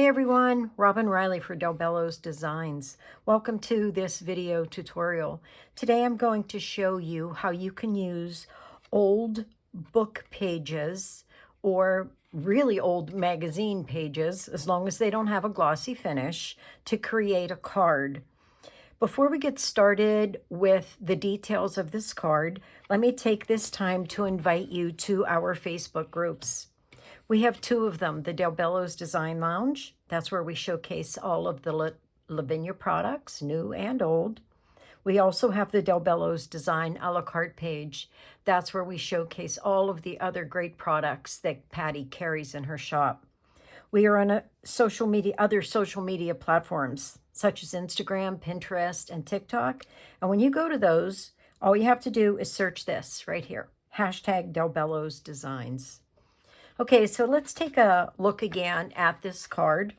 Hey everyone, Robin Riley for Bello's Designs. Welcome to this video tutorial. Today I'm going to show you how you can use old book pages or really old magazine pages, as long as they don't have a glossy finish, to create a card. Before we get started with the details of this card, let me take this time to invite you to our Facebook groups. We have two of them, the Bello's Design Lounge. That's where we showcase all of the Lavinia products, new and old. We also have the Bello's Design a la carte page. That's where we showcase all of the other great products that Patty carries in her shop. We are on other social media platforms, such as Instagram, Pinterest, and TikTok. And when you go to those, all you have to do is search this right here, hashtag Bello's Designs. Okay, so let's take a look again at this card.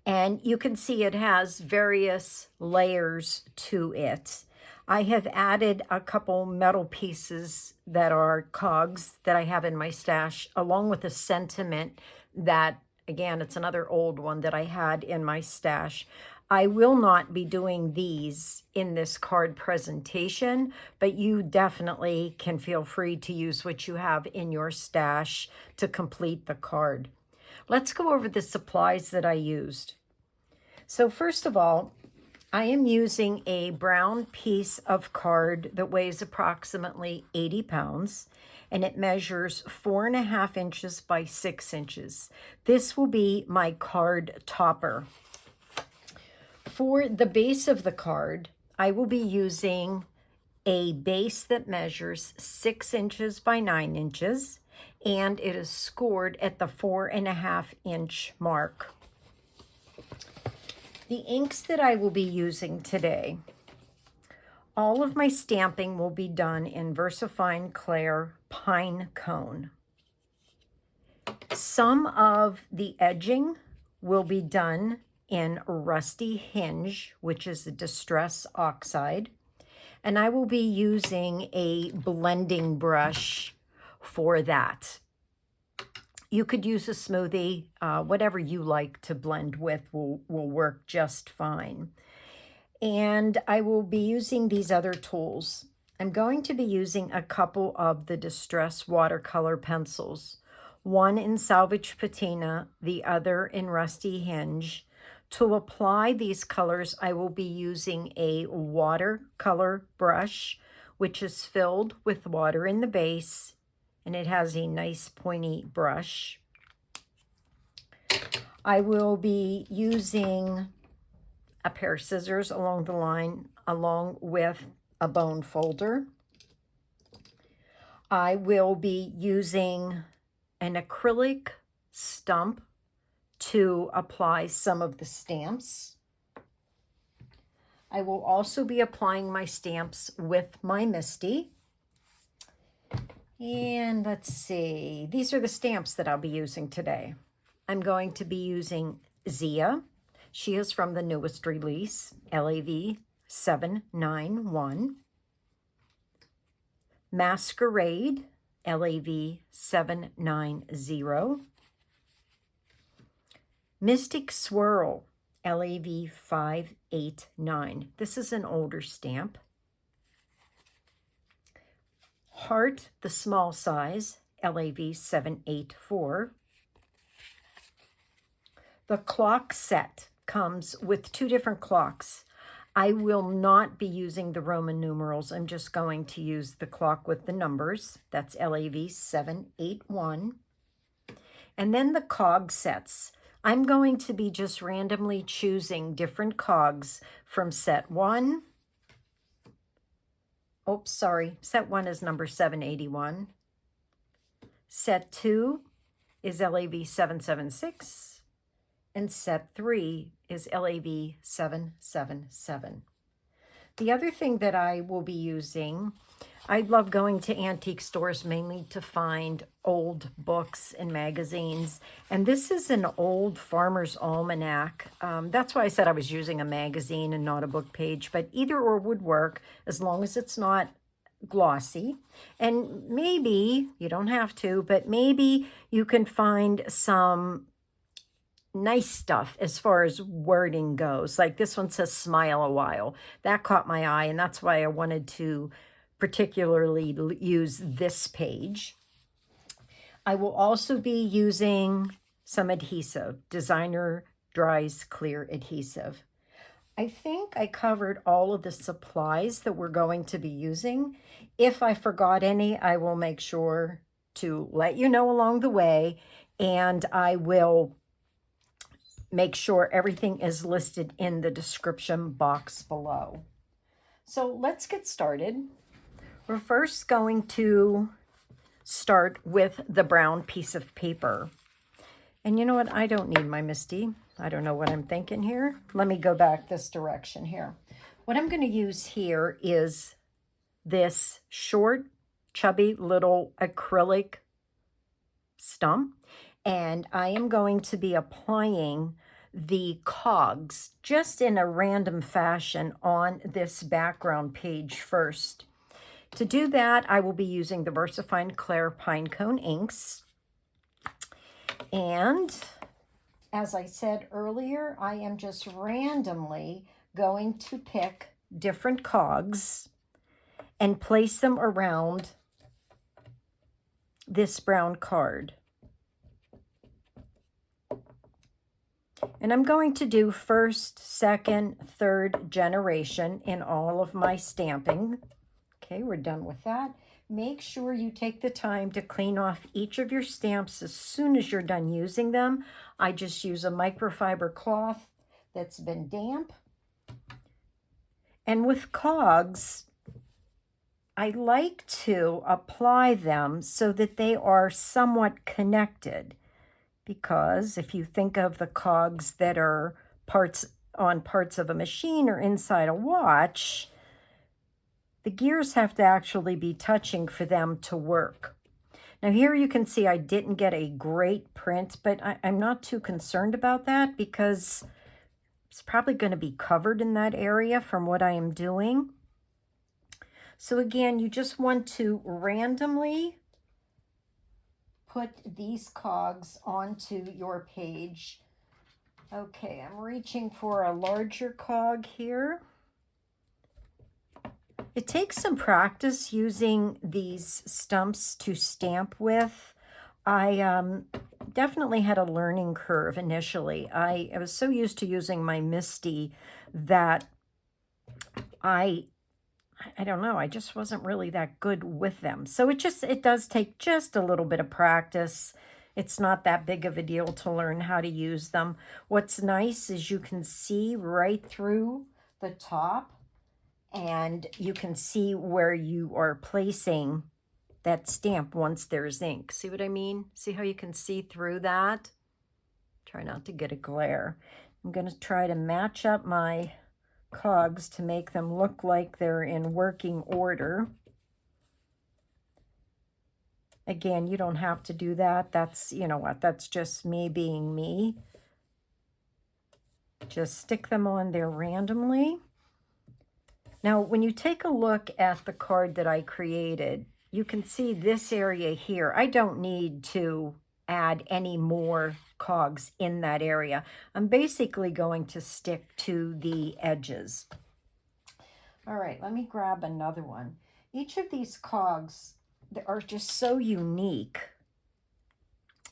And you can see it has various layers to it. I have added a couple metal pieces that are cogs that I have in my stash, along with a sentiment that, again, it's another old one that I had in my stash. I will not be doing these in this card presentation, but you definitely can feel free to use what you have in your stash to complete the card. Let's go over the supplies that I used. So first of all, I am using a brown piece of card that weighs approximately 80 pounds, and it measures 4.5 inches by 6 inches. This will be my card topper. For the base of the card, I will be using a base that measures 6 inches by 9 inches, and it is scored at the 4.5 inch mark. The inks that I will be using today, all of my stamping will be done in VersaFine Clair Pine Cone. Some of the edging will be done in Rusty Hinge, which is the Distress Oxide. And I will be using a blending brush for that. You could use a smoothie, whatever you like to blend with will work just fine. And I will be using these other tools. I'm going to be using a couple of the Distress watercolor pencils, one in Salvage Patina, the other in Rusty Hinge. To apply these colors, I will be using a watercolor brush, which is filled with water in the base, and it has a nice pointy brush. I will be using a pair of scissors along the line, along with a bone folder. I will be using an acrylic stump to apply some of the stamps. I will also be applying my stamps with my Misty. And let's see, these are the stamps that I'll be using today. I'm going to be using Zia. She is from the newest release, LAV 791. Masquerade, LAV 790. Mystic Swirl, LAV 589. This is an older stamp. Heart, the small size, LAV 784. The clock set comes with two different clocks. I will not be using the Roman numerals. I'm just going to use the clock with the numbers. That's LAV 781. And then the cog sets. I'm going to be just randomly choosing different cogs from set 1. Oops, sorry. Set 1 is number 781. Set 2 is LAV 776. And set 3 is LAV 777. The other thing that I will be using, I love going to antique stores mainly to find old books and magazines. And this is an old Farmer's Almanac. That's why I said I was using a magazine and not a book page, but either or would work as long as it's not glossy. And maybe, you don't have to, but maybe you can find some nice stuff as far as wording goes. Like this one says smile a while. That caught my eye, and that's why I wanted to particularly use this page. I will also be using some adhesive, Designer Dries Clear adhesive. I think I covered all of the supplies that we're going to be using. If I forgot any, I will make sure to let you know along the way, and I will make sure everything is listed in the description box below. So let's get started. We're first going to start with the brown piece of paper. And you know what? I don't need my MISTI. I don't know what I'm thinking here. Let me go back this direction here. What I'm going to use here is this short, chubby little acrylic stump. And I am going to be applying the cogs just in a random fashion on this background page first. To do that, I will be using the VersaFine Clair Pinecone inks. And as I said earlier, I am just randomly going to pick different cogs and place them around this brown card. And I'm going to do first, second, third generation in all of my stamping. Okay, we're done with that. Make sure you take the time to clean off each of your stamps as soon as you're done using them. I just use a microfiber cloth that's been damp. And with cogs, I like to apply them so that they are somewhat connected. Because if you think of the cogs that are parts of a machine or inside a watch, the gears have to actually be touching for them to work. Now here you can see I didn't get a great print, but I'm not too concerned about that because it's probably going to be covered in that area from what I am doing. So again, you just want to randomly put these cogs onto your page. Okay, I'm reaching for a larger cog here. It takes some practice using these stumps to stamp with. I definitely had a learning curve initially. I was so used to using my MISTI that I don't know, I just wasn't really that good with them. So it does take just a little bit of practice. It's not that big of a deal to learn how to use them. What's nice is you can see right through the top, and you can see where you are placing that stamp once there's ink. See what I mean? See how you can see through that? Try not to get a glare. I'm going to try to match up my cogs to make them look like they're in working order. Again, you don't have to do that. That's, you know what, that's just me being me. Just stick them on there randomly. Now, when you take a look at the card that I created, you can see this area here. I don't need to add any more cogs in that area. I'm basically going to stick to the edges. All right, let me grab another one. Each of these cogs are just so unique.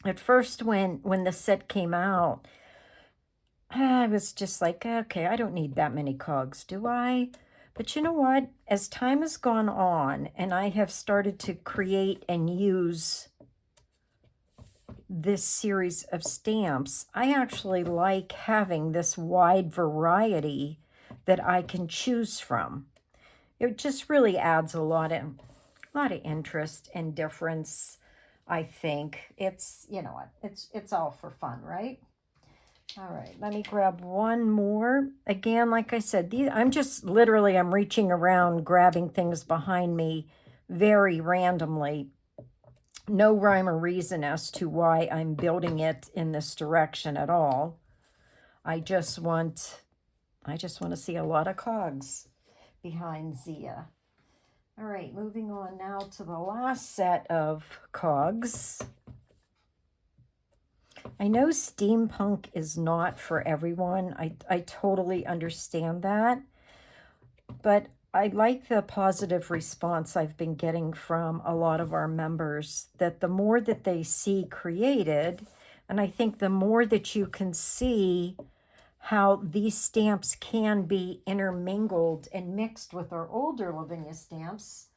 At first, when the set came out, I was just like, okay, I don't need that many cogs, do I? But you know what? As time has gone on and I have started to create and use this series of stamps, I actually like having this wide variety that I can choose from. It just really adds a lot of interest and difference, I think. It's, you know what, it's all for fun, right? All right, let me grab one more. Again, like I said, I'm reaching around, grabbing things behind me very randomly. No rhyme or reason as to why I'm building it in this direction at all. I just want to see a lot of cogs behind Zia. All right, moving on now to the last set of cogs. I know steampunk is not for everyone. I totally understand that. But I like the positive response I've been getting from a lot of our members, that the more that they see created, and I think the more that you can see how these stamps can be intermingled and mixed with our older Lavinia stamps,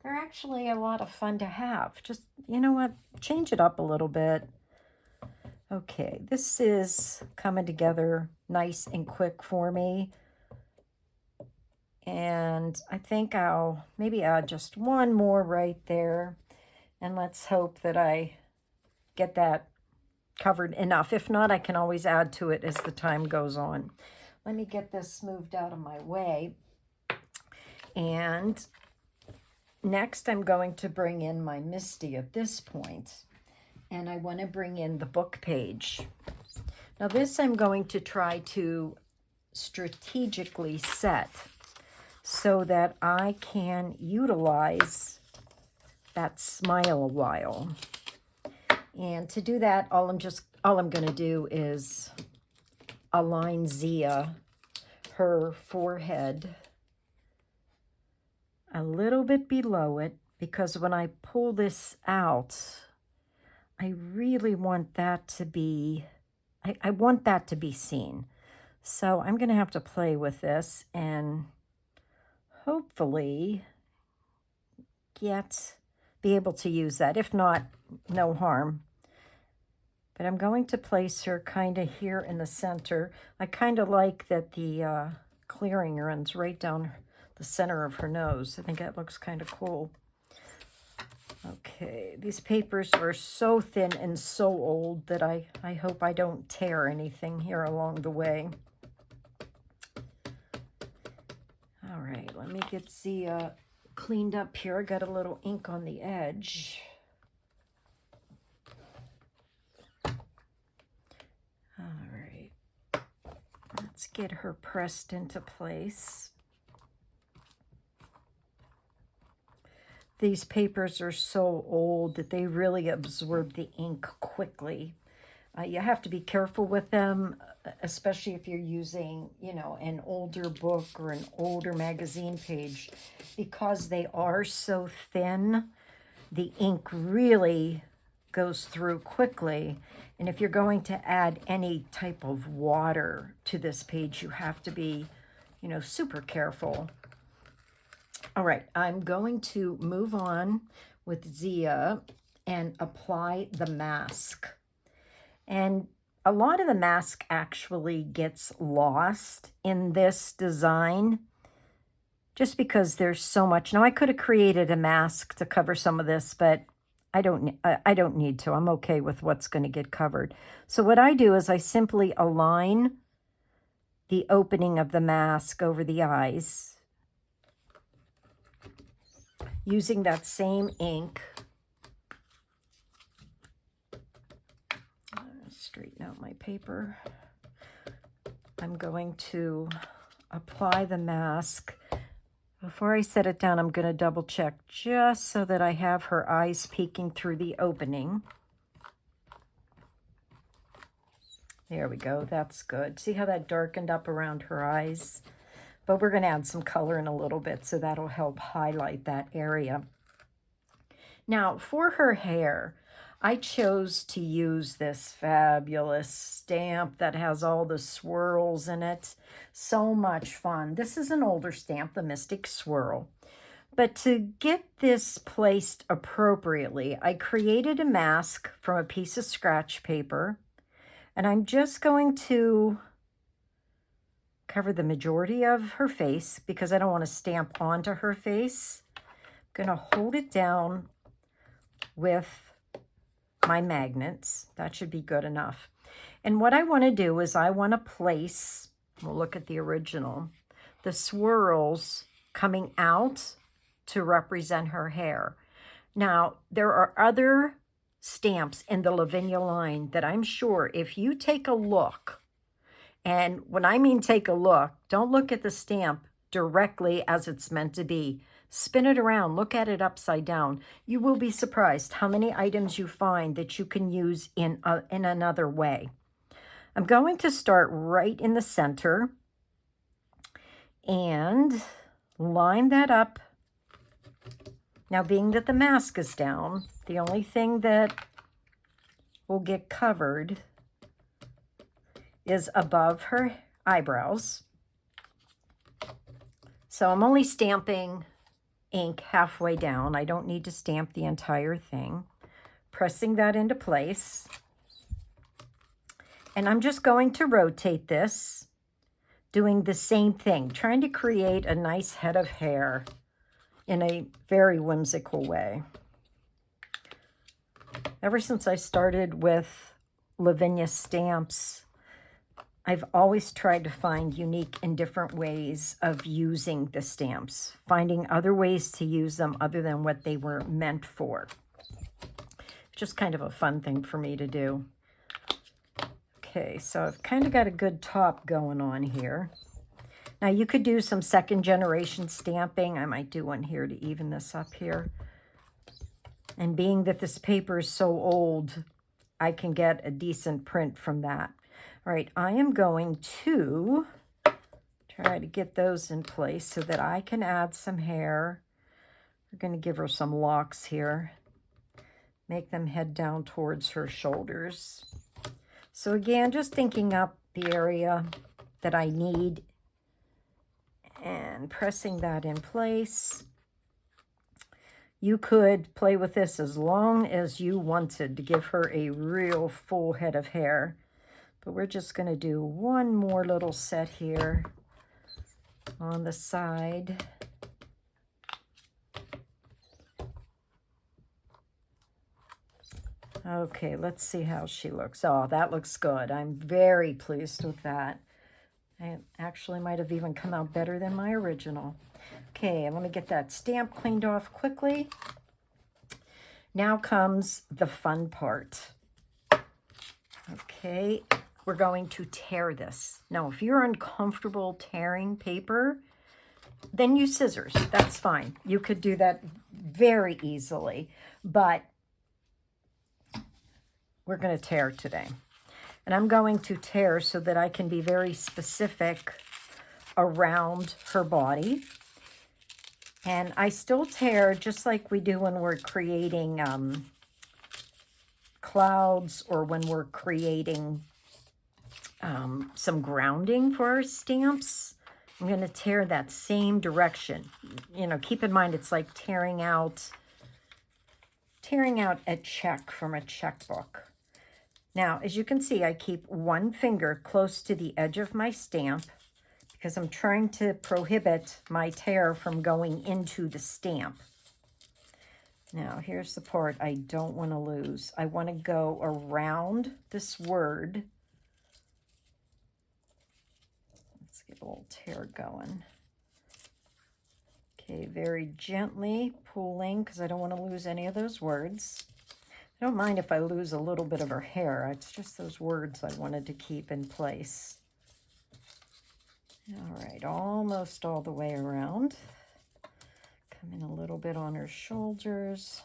they're actually a lot of fun to have. Just, you know what, change it up a little bit. Okay, this is coming together nice and quick for me. And I think I'll maybe add just one more right there. And let's hope that I get that covered enough. If not, I can always add to it as the time goes on. Let me get this moved out of my way. And next I'm going to bring in my Misty at this point. And I want to bring in the book page. Now this I'm going to try to strategically set so that I can utilize that smile a while. And to do that, all I'm going to do is align Zia, her forehead, a little bit below it, because when I pull this out, I really want that to be, I want that to be seen. So I'm going to have to play with this and hopefully be able to use that. If not, no harm. But I'm going to place her kind of here in the center. I kind of like that the clearing runs right down the center of her nose. I think that looks kind of cool. Okay, these papers are so thin and so old that I hope I don't tear anything here along the way. All right, let me get Zia cleaned up here. I got a little ink on the edge. All right, let's get her pressed into place. These papers are so old that they really absorb the ink quickly. You have to be careful with them, especially if you're using, you know, an older book or an older magazine page, because they are so thin. The ink really goes through quickly. And if you're going to add any type of water to this page, you have to be, you know, super careful. All right, I'm going to move on with Zia and apply the mask. And a lot of the mask actually gets lost in this design just because there's so much. Now, I could have created a mask to cover some of this, but I don't need to. I'm okay with what's going to get covered. So what I do is I simply align the opening of the mask over the eyes using that same ink. Straighten out my paper. I'm going to apply the mask. Before I set it down, I'm going to double check just so that I have her eyes peeking through the opening. There we go. That's good. See how that darkened up around her eyes? But we're going to add some color in a little bit, so that'll help highlight that area. Now, for her hair, I chose to use this fabulous stamp that has all the swirls in it. So much fun. This is an older stamp, the Mystic Swirl. But to get this placed appropriately, I created a mask from a piece of scratch paper. And I'm just going to cover the majority of her face because I don't want to stamp onto her face. I'm going to hold it down with my magnets. That should be good enough. And what I want to do is I want to place, we'll look at the original, the swirls coming out to represent her hair. Now, there are other stamps in the Lavinia line that I'm sure if you take a look, and when I mean take a look, don't look at the stamp directly as it's meant to be. Spin it around, look at it upside down. You will be surprised how many items you find that you can use in another way. I'm going to start right in the center and line that up. Now, being that the mask is down, the only thing that will get covered is above her eyebrows. So I'm only stamping ink halfway down. I don't need to stamp the entire thing. Pressing that into place. And I'm just going to rotate this, doing the same thing, trying to create a nice head of hair in a very whimsical way. Ever since I started with Lavinia Stamps, I've always tried to find unique and different ways of using the stamps, finding other ways to use them other than what they were meant for. Just kind of a fun thing for me to do. Okay, so I've kind of got a good top going on here. Now you could do some second generation stamping. I might do one here to even this up here. And being that this paper is so old, I can get a decent print from that. All right, I am going to try to get those in place so that I can add some hair. We're going to give her some locks here. Make them head down towards her shoulders. So again, just thinking up the area that I need and pressing that in place. You could play with this as long as you wanted to give her a real full head of hair. But we're just going to do one more little set here on the side. Okay, let's see how she looks. Oh, that looks good. I'm very pleased with that. It actually might have even come out better than my original. Okay, I'm going to get that stamp cleaned off quickly. Now comes the fun part. Okay, we're going to tear this. Now, if you're uncomfortable tearing paper, then use scissors. That's fine. You could do that very easily, but we're going to tear today. And I'm going to tear so that I can be very specific around her body. And I still tear just like we do when we're creating clouds or when we're creating some grounding for our stamps. I'm going to tear that same direction. You know, keep in mind it's like tearing out a check from a checkbook. Now, as you can see, I keep one finger close to the edge of my stamp because I'm trying to prohibit my tear from going into the stamp. Now, here's the part I don't want to lose. I want to go around this word. Let's get a little tear going. Okay, very gently pulling because I don't want to lose any of those words. I don't mind if I lose a little bit of her hair. It's just those words I wanted to keep in place. All right, almost all the way around. Come in a little bit on her shoulders.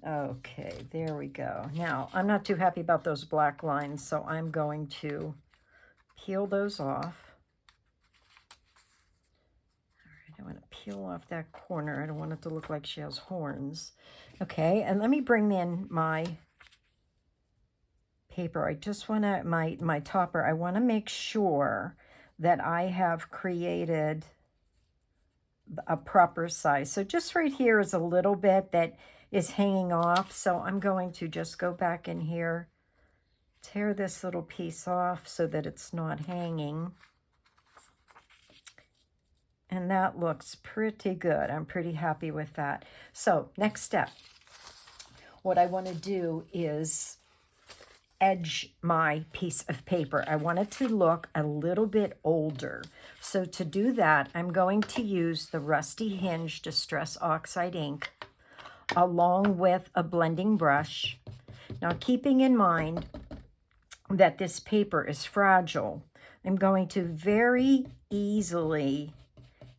Okay, there we go. Now, I'm not too happy about those black lines, so I'm going to peel those off. I want to peel off that corner. I don't want it to look like she has horns. Okay, and let me bring in my paper. I just want to, my topper, I want to make sure that I have created a proper size. So just right here is a little bit that is hanging off. So I'm going to just go back in here, tear this little piece off so that it's not hanging. And that looks pretty good. I'm pretty happy with that. So next step, what I want to do is edge my piece of paper. I want it to look a little bit older. So to do that, I'm going to use the Rusty Hinge Distress Oxide ink along with a blending brush. Now, keeping in mind that this paper is fragile, I'm going to very easily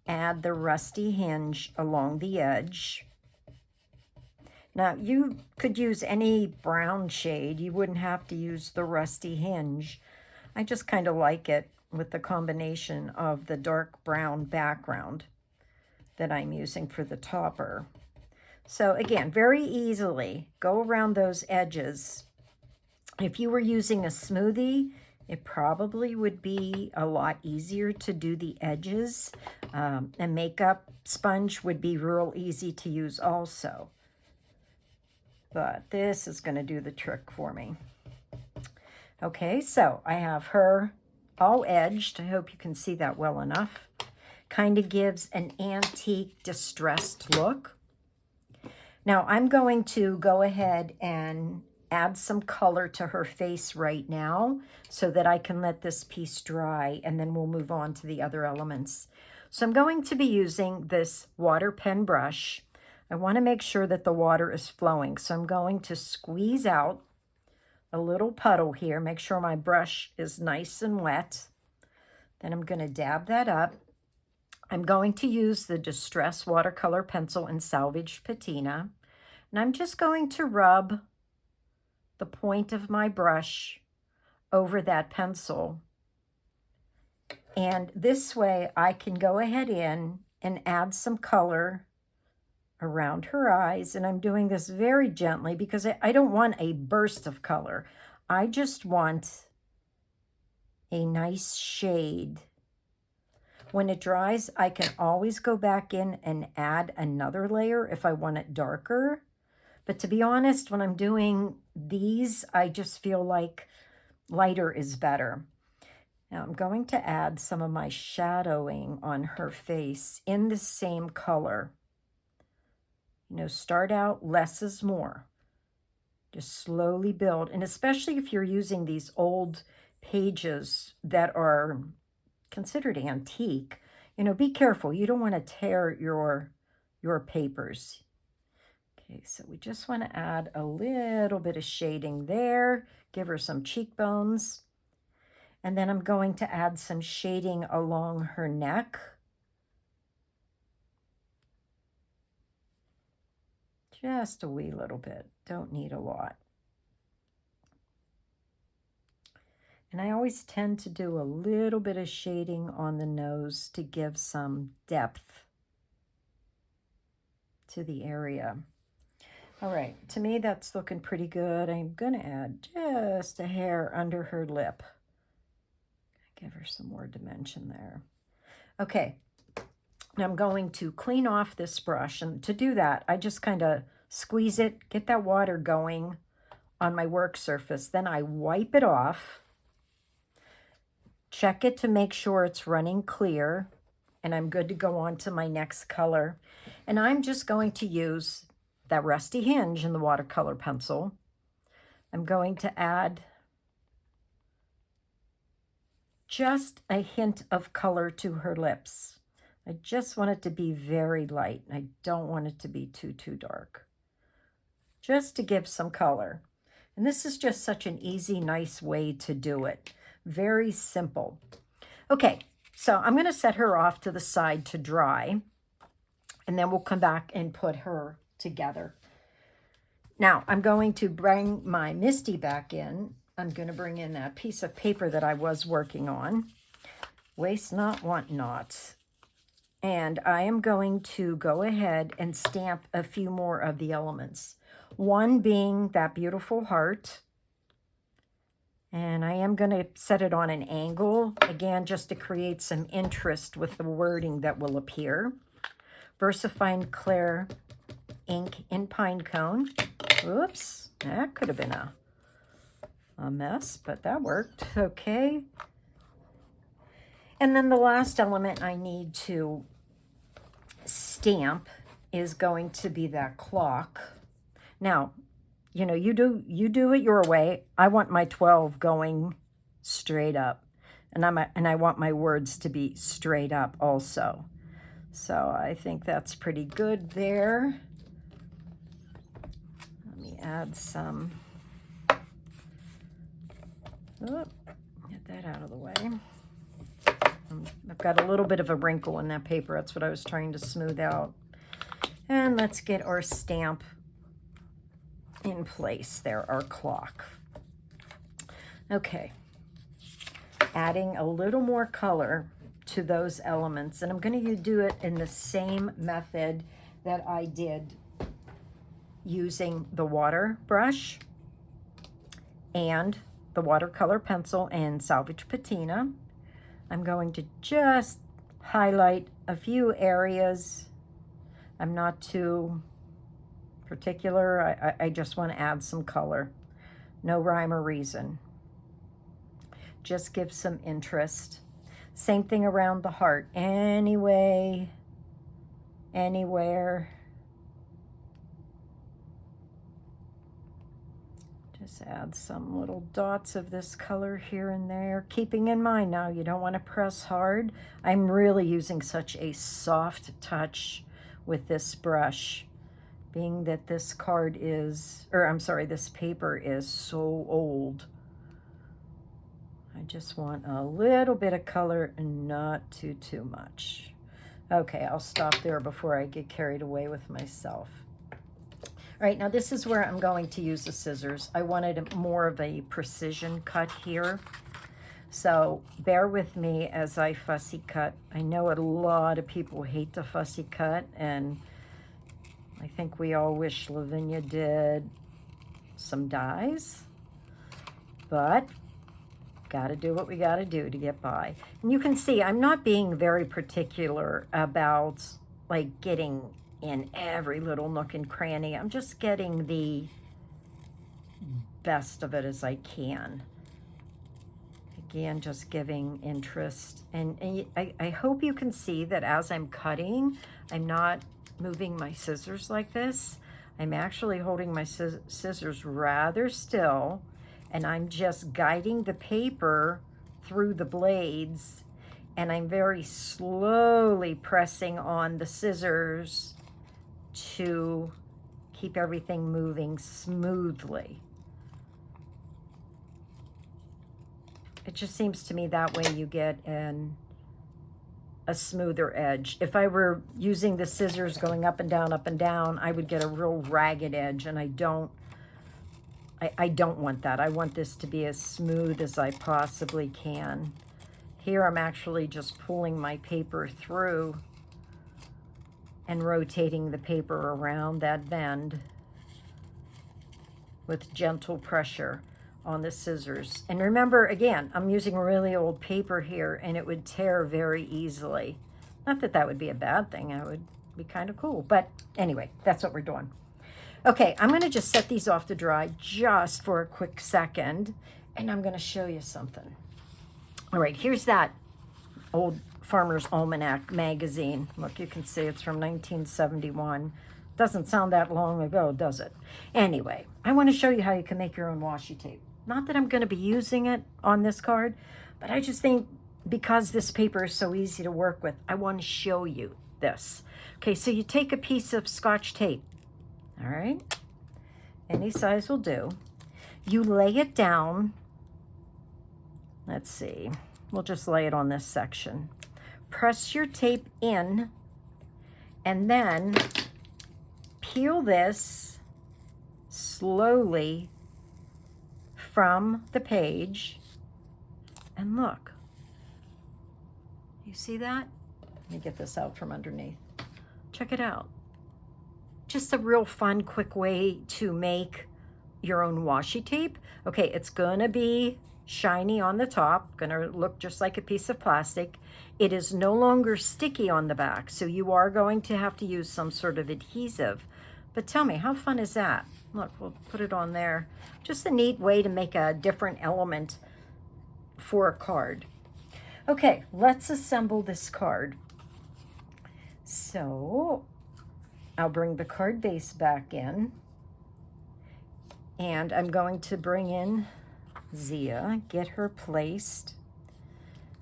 add the rusty hinge along the edge. Now, you could use any brown shade. You wouldn't have to use the rusty hinge. I just kind of like it with the combination of the dark brown background that I'm using for the topper. So again, very easily go around those edges. If you were using a smoothie, it probably would be a lot easier to do the edges. A makeup sponge would be real easy to use also. But this is going to do the trick for me. Okay, so I have her all edged. I hope you can see that well enough. Kind of gives an antique distressed look. Now I'm going to go ahead and add some color to her face right now so that I can let this piece dry, and then we'll move on to the other elements. So I'm going to be using this water pen brush. I want to make sure that the water is flowing, so I'm going to squeeze out a little puddle here, make sure my brush is nice and wet. Then I'm going to dab that up. I'm going to use the Distress Watercolor Pencil in Salvaged Patina, and I'm just going to rub the point of my brush over that pencil. And this way I can go ahead in and add some color around her eyes. And I'm doing this very gently because I don't want a burst of color. I just want a nice shade. When it dries, I can always go back in and add another layer if I want it darker. But to be honest, when I'm doing these, I just feel like lighter is better. Now I'm going to add some of my shadowing on her face in the same color. You know, start out less is more. Just slowly build. And especially if you're using these old pages that are considered antique, you know, be careful. You don't want to tear your papers. Okay, so we just want to add a little bit of shading there, give her some cheekbones. And then I'm going to add some shading along her neck. Just a wee little bit, don't need a lot. And I always tend to do a little bit of shading on the nose to give some depth to the area. All right, to me that's looking pretty good. I'm gonna add just a hair under her lip. Give her some more dimension there. Okay, now I'm going to clean off this brush, and to do that, I just kind of squeeze it, get that water going on my work surface. Then I wipe it off, check it to make sure it's running clear, and I'm good to go on to my next color. And I'm just going to use that rusty hinge in the watercolor pencil. I'm going to add just a hint of color to her lips. I just want it to be very light. I don't want it to be too dark. Just to give some color. And this is just such an easy, nice way to do it. Very simple. Okay, so I'm going to set her off to the side to dry, and then we'll come back and put her together. Now, I'm going to bring my Misty back in. I'm going to bring in that piece of paper that I was working on. Waste not, want not. And I am going to go ahead and stamp a few more of the elements. One being that beautiful heart. And I am going to set it on an angle, again, just to create some interest with the wording that will appear. VersaFine Clair ink in Pinecone. Oops, that could have been a mess, but that worked. Okay. And then the last element I need to stamp is going to be that clock. Now, you know, you do it your way. I want my 12 going straight up, and I want my words to be straight up also. So I think that's pretty good there. Let me add some. Oh, get that out of the way. I've got a little bit of a wrinkle in that paper. That's what I was trying to smooth out. And let's get our stamp in place there, our clock. Okay, adding a little more color to those elements. And I'm going to do it in the same method that I did using the water brush and the watercolor pencil and salvage patina. I'm going to just highlight a few areas. I'm not too particular. I just want to add some color. No rhyme or reason. Just give some interest. Same thing around the heart. Anyway, anywhere. Just add some little dots of this color here and there. Keeping in mind now, you don't want to press hard. I'm really using such a soft touch with this brush, being that this card is, or I'm sorry, this paper is so old. I just want a little bit of color and not too much. Okay, I'll stop there before I get carried away with myself. All right, now this is where I'm going to use the scissors. I wanted more of a precision cut here. So bear with me as I fussy cut. I know a lot of people hate the fussy cut, and I think we all wish Lavinia did some dies, but gotta do what we gotta do to get by. And you can see I'm not being very particular about like getting in every little nook and cranny. I'm just getting the best of it as I can. Again, just giving interest. And I hope you can see that as I'm cutting, I'm not moving my scissors like this. I'm actually holding my scissors rather still, and I'm just guiding the paper through the blades, and I'm very slowly pressing on the scissors to keep everything moving smoothly. It just seems to me that way you get a smoother edge. If I were using the scissors going up and down, I would get a real ragged edge, and I don't want that. I want this to be as smooth as I possibly can. Here I'm actually just pulling my paper through and rotating the paper around that bend with gentle pressure on the scissors. And remember, again, I'm using really old paper here, and it would tear very easily. Not that that would be a bad thing. It would be kind of cool. But anyway, that's what we're doing. Okay, I'm going to just set these off to dry just for a quick second, and I'm going to show you something. All right, here's that old Farmer's Almanac magazine. Look, you can see it's from 1971. Doesn't sound that long ago, does it? Anyway, I want to show you how you can make your own washi tape. Not that I'm going to be using it on this card, but I just think because this paper is so easy to work with, I want to show you this. Okay, so you take a piece of Scotch tape, all right? Any size will do. You lay it down. Let's see. We'll just lay it on this section. Press your tape in, and then peel this slowly from the page, and look. You see that? Let me get this out from underneath. Check it out. Just a real fun, quick way to make your own washi tape. Okay, it's gonna be shiny on the top, gonna look just like a piece of plastic. It is no longer sticky on the back, so you are going to have to use some sort of adhesive. But tell me, how fun is that? Look, we'll put it on there. Just a neat way to make a different element for a card. Okay, let's assemble this card. So I'll bring the card base back in, and I'm going to bring in Zia, get her placed.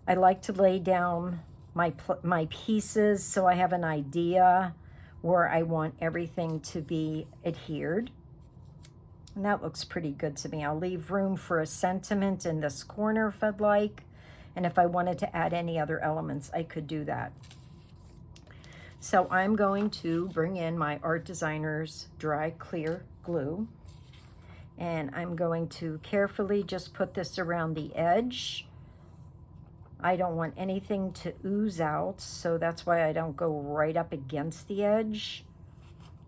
I like to lay down my pieces so I have an idea where I want everything to be adhered. And that looks pretty good to me. I'll leave room for a sentiment in this corner if I'd like. And if I wanted to add any other elements, I could do that. So I'm going to bring in my Art Designer's dry clear glue. And I'm going to carefully just put this around the edge. I don't want anything to ooze out, so that's why I don't go right up against the edge.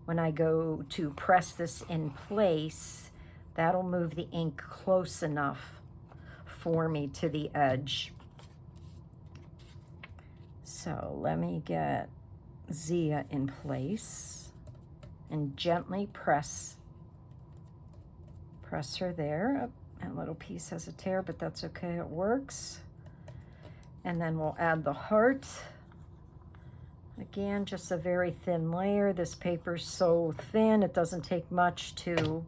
When I go to press this in place, that'll move the ink close enough for me to the edge. So let me get Zia in place and gently press her there. Oh, that little piece has a tear, but that's okay, it works. And then we'll add the heart. Again, just a very thin layer. This paper's so thin, it doesn't take much to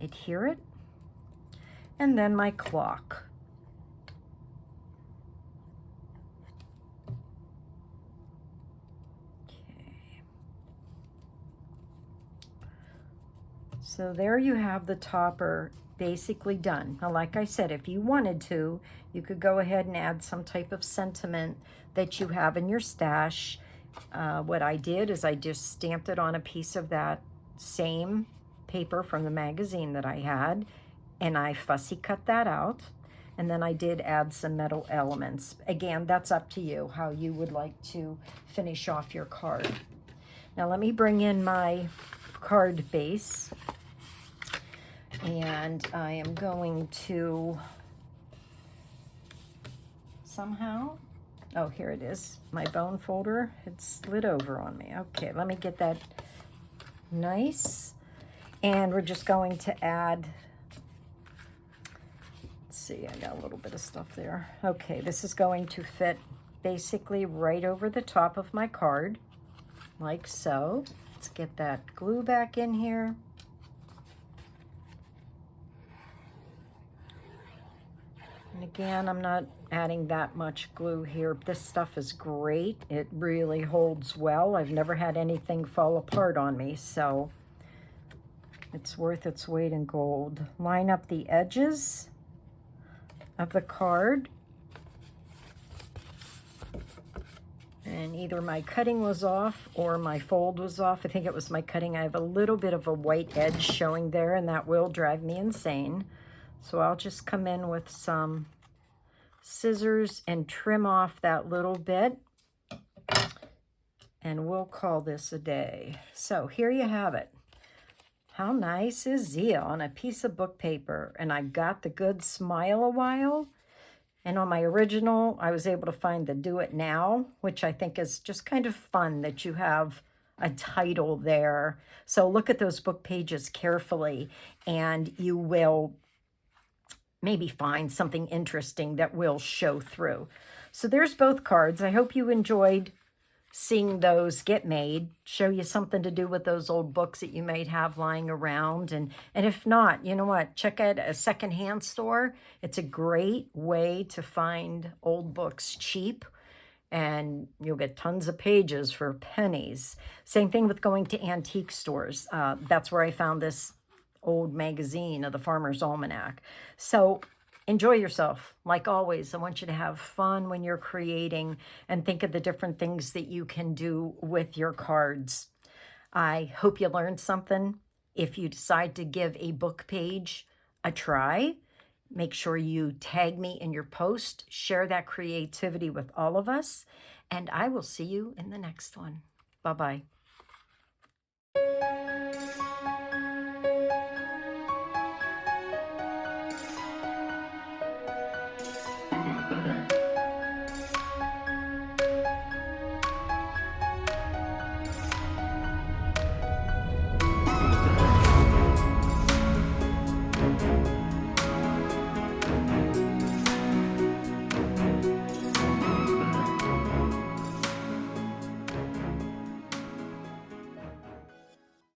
adhere it. And then my clock. So there you have the topper basically done. Now, like I said, if you wanted to, you could go ahead and add some type of sentiment that you have in your stash. What I did is I just stamped it on a piece of that same paper from the magazine that I had, and I fussy cut that out. And then I did add some metal elements. Again, that's up to you, how you would like to finish off your card. Now let me bring in my card base. And I am going to somehow, oh, here it is, my bone folder, it slid over on me. Okay, let me get that nice. And we're just going to add, let's see, I got a little bit of stuff there. Okay, this is going to fit basically right over the top of my card, like so. Let's get that glue back in here. And again, I'm not adding that much glue here. This stuff is great. It really holds well. I've never had anything fall apart on me, so it's worth its weight in gold. Line up the edges of the card. And either my cutting was off or my fold was off. I think it was my cutting. I have a little bit of a white edge showing there, and that will drive me insane. So I'll just come in with some scissors and trim off that little bit, and we'll call this a day. So here you have it. How nice is Zia on a piece of book paper? And I got the good smile a while. And on my original, I was able to find the Do It Now, which I think is just kind of fun that you have a title there. So look at those book pages carefully, and you will maybe find something interesting that will show through. So there's both cards. I hope you enjoyed seeing those get made, show you something to do with those old books that you might have lying around. And if not, you know what, check out a secondhand store. It's a great way to find old books cheap, and you'll get tons of pages for pennies. Same thing with going to antique stores. That's where I found this old magazine of the Farmer's Almanac. So enjoy yourself. Like always, I want you to have fun when you're creating and think of the different things that you can do with your cards. I hope you learned something. If you decide to give a book page a try, make sure you tag me in your post, share that creativity with all of us, and I will see you in the next one. Bye-bye.